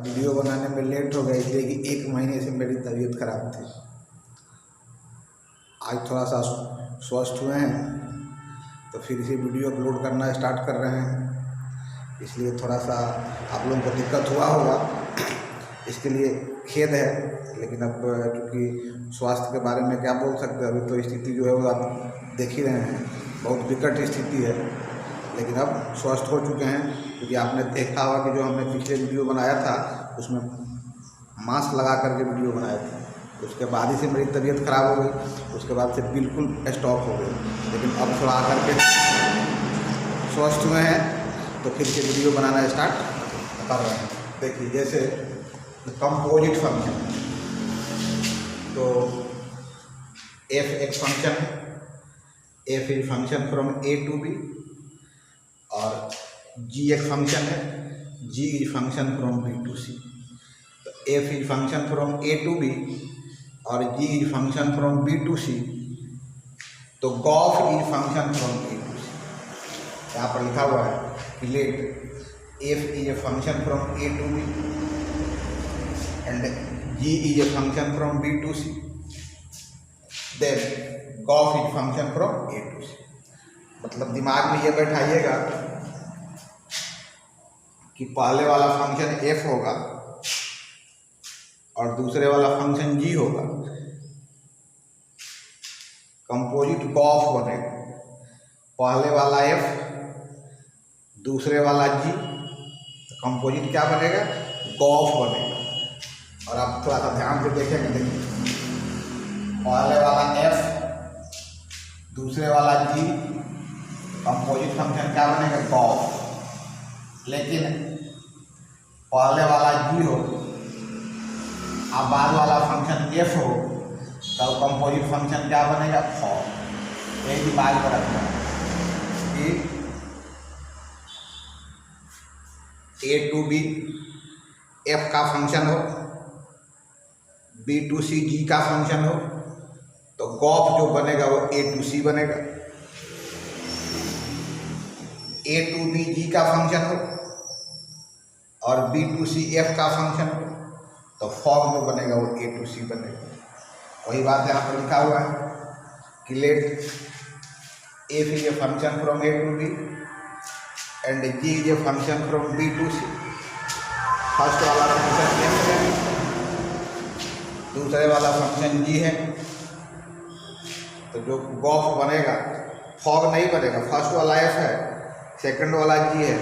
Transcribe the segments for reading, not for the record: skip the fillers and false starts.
Video बनाने में late हो गया इसलिए कि 1 महीने से मेरी तबीयत खराब थी। आज थोड़ा सा स्वस्थ हुए हैं तो फिर से वीडियो अपलोड करना स्टार्ट कर रहे हैं, इसलिए थोड़ा सा आप लोगों को दिक्कत हुआ होगा, इसके लिए खेद है। लेकिन अब क्योंकि स्वास्थ्य के बारे में क्या बोल सकते हैं, अभी तो स्थिति जो है वो आप देख ही रहे हैं, बहुत विकट स्थिति है। लेकिन अब स्वस्थ हो चुके हैं, क्योंकि आपने देखा होगा कि जो हमने पिछले वीडियो बनाया था उसमें मास्क लगा करके वीडियो बनाया था, उसके बाद ही से मेरी तबीयत खराब हो गई, उसके बाद से बिल्कुल स्टॉप हो गई। लेकिन अब थोड़ा आकर के स्वस्थ हुए हैं तो फिर से वीडियो बनाना स्टार्ट कर रहे हैं। देखिए जैसे कंपोजिट फंक्शन, तो एफ एक फंक्शन है, F is function from A to B, और जी एक फंक्शन है, G is function from B to C. तो F is function from A to B और G is function from B to C, तो gof is function from A to C. यहाँ पर लिखा हुआ है कि let F is a function from A to B and G is a function from B to C, then gof is function from A to C. मतलब दिमाग में ये बैठाइएगा कि पहले वाला फंक्शन एफ होगा और दूसरे वाला फंक्शन जी होगा, कंपोजिट गॉफ बनेगा। पहले वाला एफ दूसरे वाला जी, तो कंपोजिट क्या बनेगा, गॉफ बनेगा। और आप थोड़ा सा ध्यान से देखेंगे, देखिए पहले वाला एफ दूसरे वाला जी, कंपोजिट फंक्शन क्या बनेगा, गॉफ। लेकिन पहले वाला जी हो और बाद वाला फंक्शन एफ हो, तब कंपोजिट फंक्शन क्या बनेगा, फॉर्म। यही दिमाग में रखना कि ए टू बी एफ का फंक्शन हो, बी टू सी जी का फंक्शन हो, तो गॉफ जो बनेगा वो ए टू सी बनेगा। ए टू बी जी का फंक्शन हो और बी टू सी एफ का फंक्शन हो, तो फॉर्म जो बनेगा वो ए टू सी बनेगा। वही बात यहाँ पर लिखा हुआ है कि let F is a function from A to B and G is a function from B to C. First वाला फंक्शन एफ है, दूसरे वाला फंक्शन जी है, तो जो गॉफ बनेगा, फॉर्म नहीं बनेगा। फर्स्ट वाला एफ है, सेकंड वाला जी है,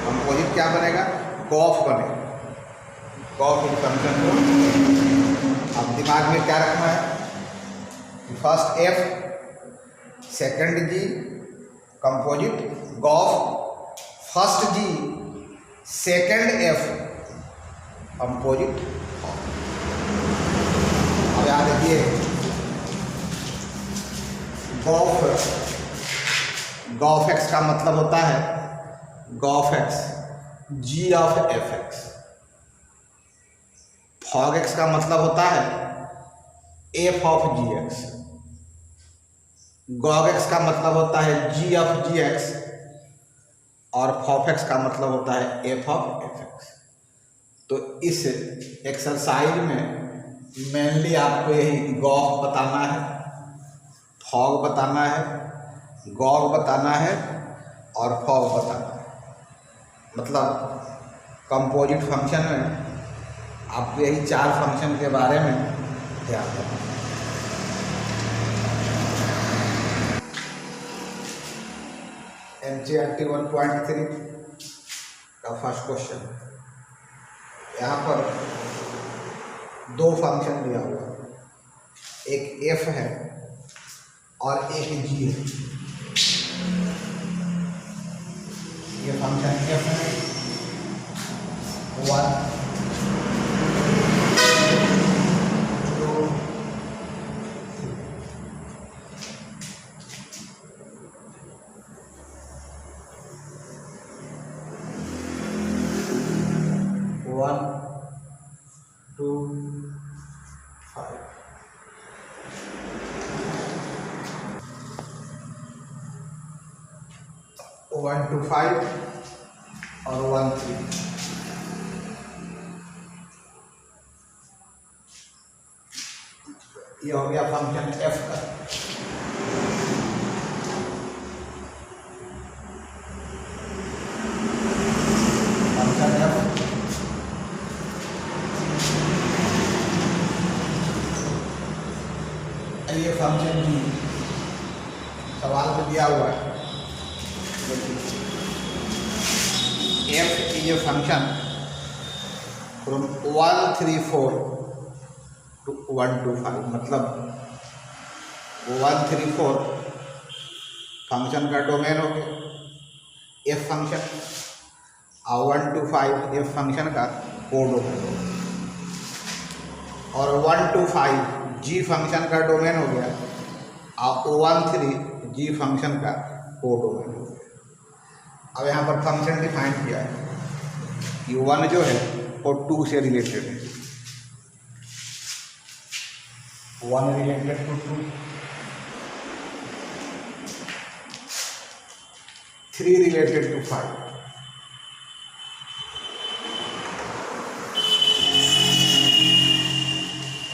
कंपोजिट क्या बनेगा, गॉफ बनेगा। गॉफ इज फंक्शन को अब दिमाग में क्या रखना है कि first F second G composite gof, first G second F composite. अब याद रखिए गॉफ एक्स का मतलब होता है gof X G of F X. Fog X का मतलब होता है F of G X. Gog X का मतलब होता है जी ऑफ जी एक्स, और फॉफ एक्स का मतलब होता है एफ ऑफ एफ एक्स। तो इस एक्सरसाइज में मेनली आपको यही गॉफ बताना है, फॉग बताना है, गॉग बताना है और फॉग बताना है। मतलब कंपोजिट फंक्शन में आपको यही 4 फंक्शन के बारे में ध्यान रखना है। NCERT 1.3 का फर्स्ट क्वेश्चन, यहाँ पर 2 फंक्शन दिया हुआ है, एक एफ है और एक जी है। ये फंक्शन एफ है 1 2 1 2 5। 1 2 5 और 1 3। ये हो गया फंक्शन एफ का। फंक्शन एफ ये फंक्शन जी सवाल में दिया हुआ है। F is a function from 134 to 125, मतलब 134 फंक्शन का डोमेन हो गया एफ फंक्शन, और 125 एफ फंक्शन का कोड हो गया, और 125 जी फंक्शन का डोमेन हो गया, और 13 जी फंक्शन का कोड डोमेन हो गया। अब यहाँ पर फंक्शन डिफाइन किया है कि 1 जो है वो 2 से रिलेटेड है, 1 related to 2, 3 related to 5,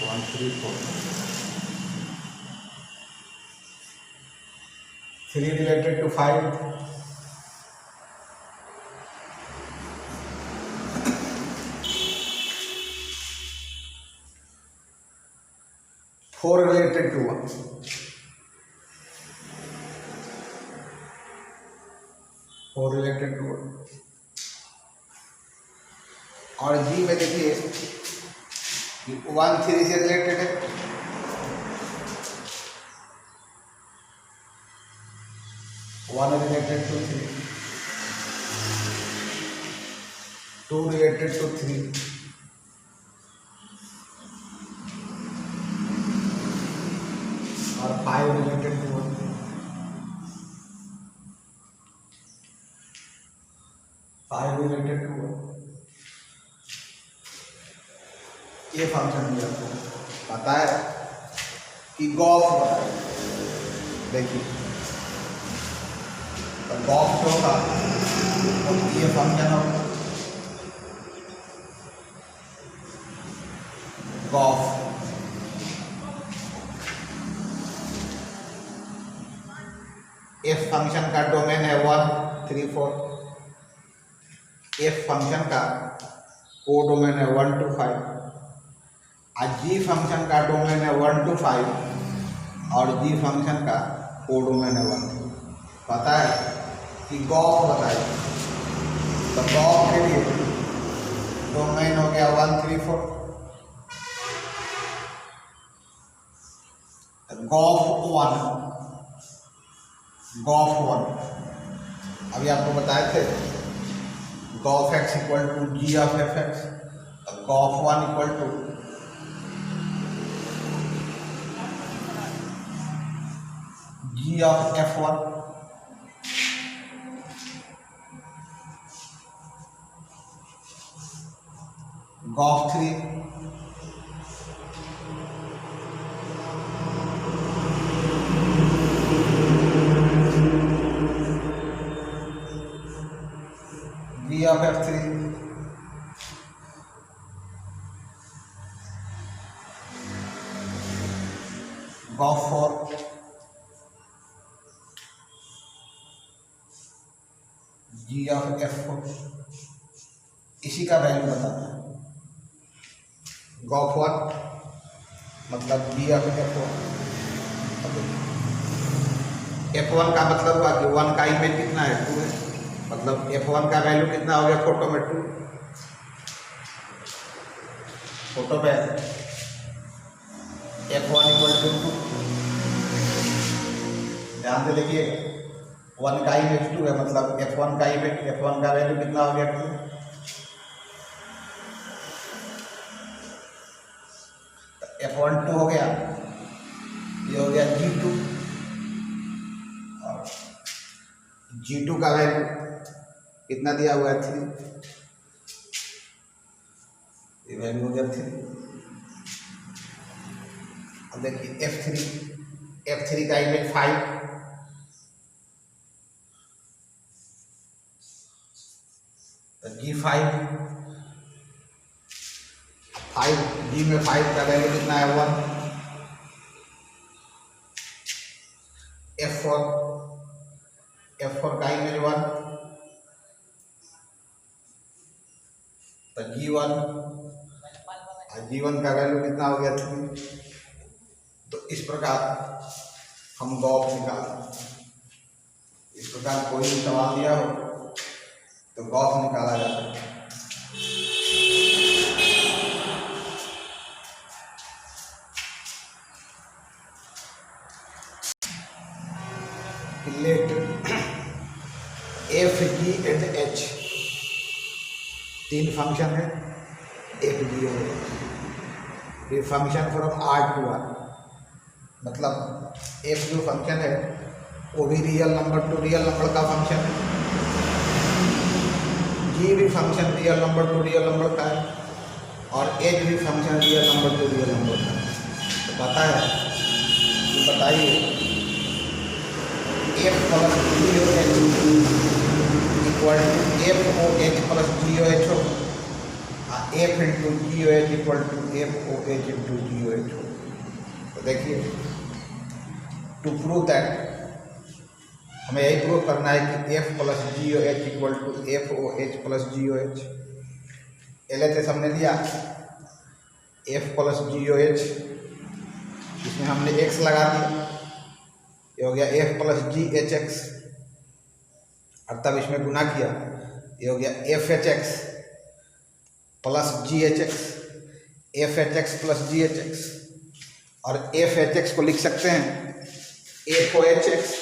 1 3 4, 3 related to 5, 4 related to 1, 4 related to 1, और जी में देखिए 1 3 से रिलेटेड है, 1 related to 3, 2 related to 3, और 5 related to 1, 5 related to 1। ये फंक्शन भी आपको पता है कि गॉफ होता है। देखिए तो गॉफ जो था ये फंक्शन होगा गॉफ, एफ फंक्शन का डोमेन है 1 3 4, एफ फंक्शन का को डोमेन है 1 to 5, और जी फंक्शन का डोमेन है 1 to 5, और जी फंक्शन का को डोमेन है 1 to 5। पता है कि गॉफ बताइए, तो गॉफ के लिए डोमेन हो गया 1 3 4, गॉफ 1, गॉफ 1 अभी आपको बताए थे gof X equal to G of F X, gof 1 equal to G of f1, gof 3 G of f3, gof 4 G of f4। इसी का वैल्यू बताना है। गॉफ 1 मतलब जी ऑफ f1, f1 का मतलब हुआ कि 1 का इमेज कितना है 2 है, मतलब f1 का वैल्यू कितना हो गया फोटो में 2, फोटो पे f1 इक्वल टू 2। ध्यान से देखिए 1 का इमेज 2 है, मतलब f1 का इमेज f1 का वैल्यू कितना हो गया 2, f1 2 हो गया, ये हो गया g2, और g2 का वैल्यू कितना दिया हुआ है 3, ये वैल्यू हो गया 3। अब देखिए f3 का इमेज 5, g5 5 जी में 5 का वैल्यू कितना है 1, G1, और G1 का वैल्यू कितना हो गया 3। तो इस प्रकार हम गॉफ निकालें। इस प्रकार कोई भी सवाल दिया हो तो गॉफ निकाला जा सकता है। Let F G and H, 3 function है एफ जी और एच। ये function from R to R, मतलब एफ जो फंक्शन है वो भी real number to real number का फंक्शन है, जी भी function real number to real number का है, और एच भी function real number to real number का है। तो पता है तो बताइए F plus ji O H equal to F O H plus ji O H हो, F into ji O H equal to F O H into ji O H हो। तो देखिए टू प्रूव दैट हमें यही prove करना है कि F plus ji O H equal to F O H plus ji O H. L H S हमने लिया एफ प्लस जी ओ एच, इसमें हमने एक्स लगा दिया, ये हो गया F plus G H X, और तब इसमें गुना किया, ये हो गया F H x plus G H x, F H x plus G H X. और एफ एच एक्स को लिख सकते हैं एफ ओ एच एक्स,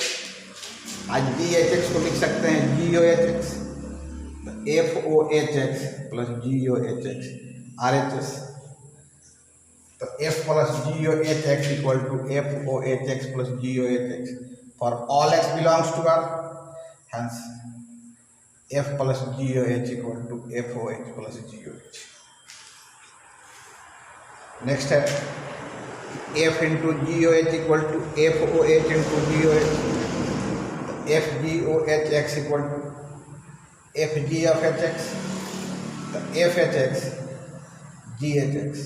और जी एच एक्स को लिख सकते हैं जी ओ एच एक्स। एफ ओ एच एक्स प्लस जी ओ h x R H S. तो f plus ji O h x equal to F O h x plus ji O h x for all x belongs to R, hence f plus ji O H equal to F O H plus ji O h. Next है f into ji O H equal to F O H into ji O h. F g O h x equal to f g of h x, तो f H x g H x,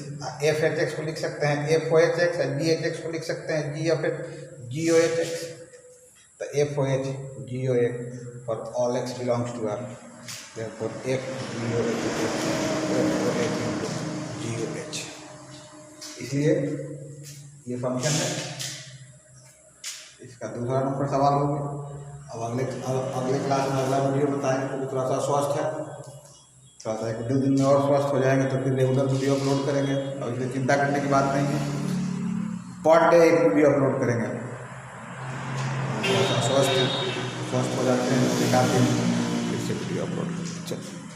F H x को लिख सकते हैं F O h X, और जी H x को लिख सकते हैं g of h g O h x. तो f O h g O h for all x belongs to R, therefore f g O H into ji O h. इसलिए ये function है, इसका दूसरा नंबर सवाल हो गया। अब अगले क्लास में अगला वीडियो बताएंगे, तो थोड़ा सा स्वस्थ है, थोड़ा सा 1-2 दिन में और स्वस्थ हो जाएंगे तो फिर रेगुलर वीडियो अपलोड करेंगे। और इसमें चिंता करने की बात नहीं है, पर डे एक वीडियो अपलोड करेंगे। थोड़ा सा स्वस्थ हो जाते हैं, निकालते हैं, फिर से वीडियो अपलोड करेंगे। चलो।